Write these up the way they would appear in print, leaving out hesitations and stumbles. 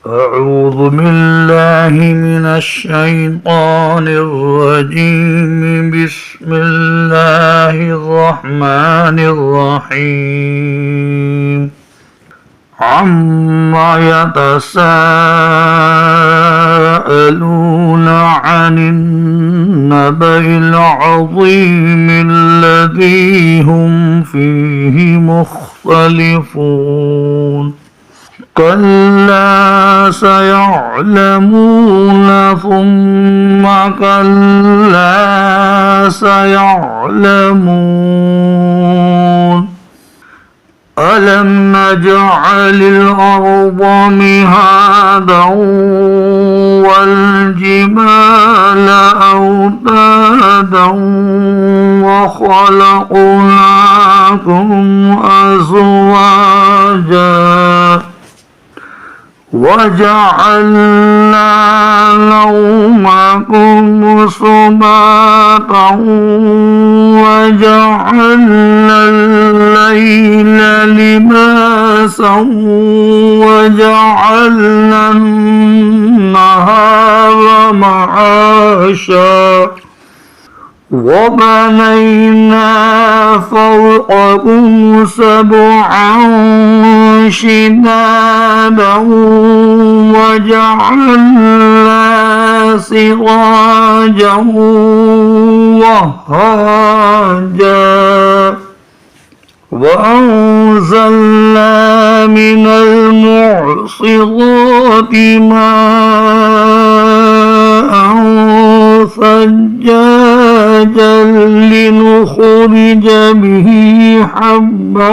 أعوذ بالله من الشيطان الرجيم. بسم الله الرحمن الرحيم. عما يتساءلون عن النبأ العظيم الذي هم فيه مختلفون. كلا سيعلمون ثم كلا سيعلمون. ألم نجعل الأرض مهادا والجبال أوتادا وخلقناكم أزواجا وجعلنا نومكم سباتا وجعلنا الليل لباسا وجعلنا النهار معاشا وبنينا فوقكم سبعا شدادا وجعلنا سراجا وهاجا وأنزلنا من المعصرات ماء ثجاجا لنخرج به حبا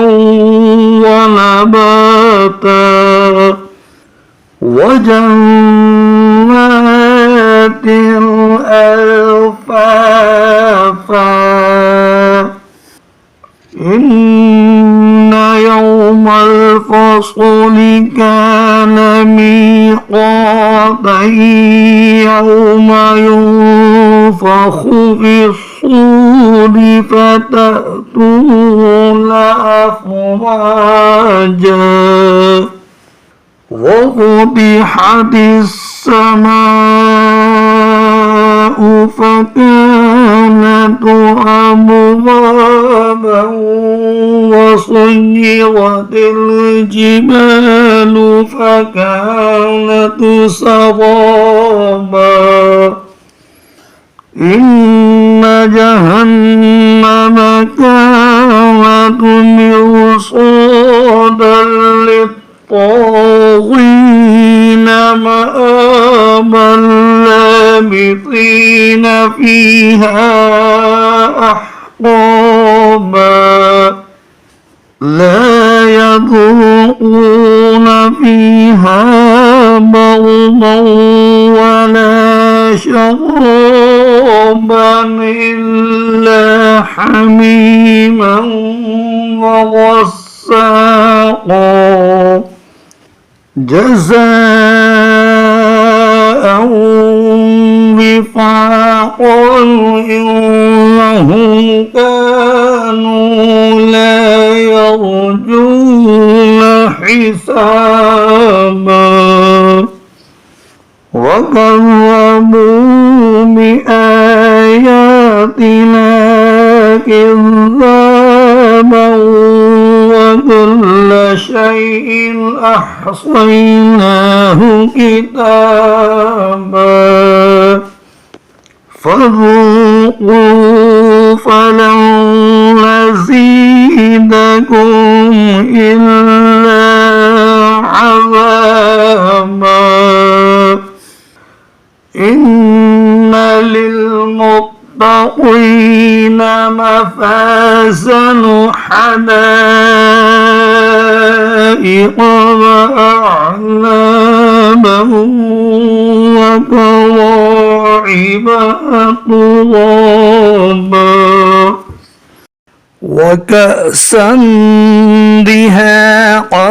ونباتا وجنات ألفافا. إن يوم الفصل كان ميقاتا يوم ينفخ في الصور فتأتون أفواجا وفتحت السماء فكانت أبوابا وسيرت الجبال فكانت سرابا. إن جهنم كانت مرصادا للطاغين مآبا لابثين فيها أحقابا لا يذوقون فيها بردا ولا شرابا إلا حميما وغساقا جزاء وفاقا. إنهم كانوا لا يرجون حسابا وكذبوا بآياتنا كذابا وكل شيء أحصيناه كتابا فذوقوا فلن نزيدكم إلا عذابا. إن للمتقين مفازا حدائق وأعنابا وكواعب أترابا وكأسا دهاقا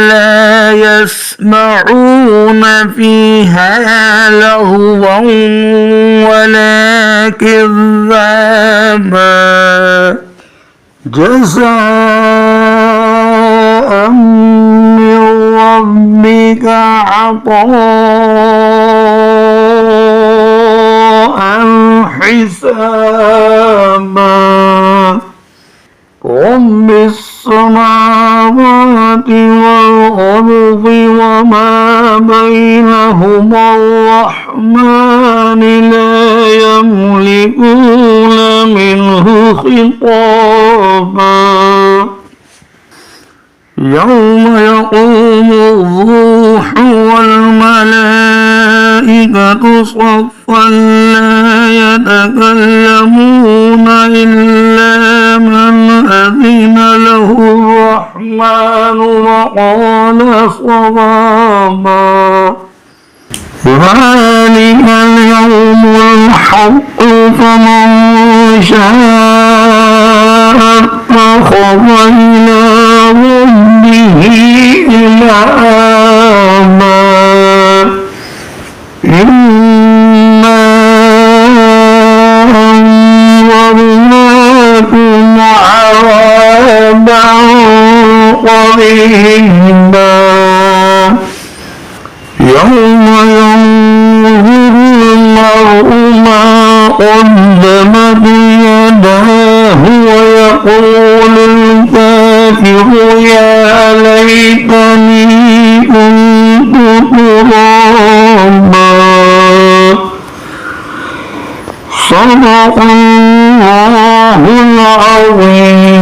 لا يسمعون فيها لغوا ولا كذابا جزاء من ربك عطاء حسابا رب السماوات والأرض وما بينهما الرحمن لا يملكون منه خطابا يوم يقوم الروح والملائكة صفا لا يتكلمون إلا من أذن له الرحمن وقال صوابا ذلك اليوم الحق فمن شاء اتخذ إلى ربه مآبا إنا أنذرناكم عذابا قريبا يوم ينظر المرء ما قدمت يداه ويقول الكافر يا ليتني كنت ترابا صدق الله العظيم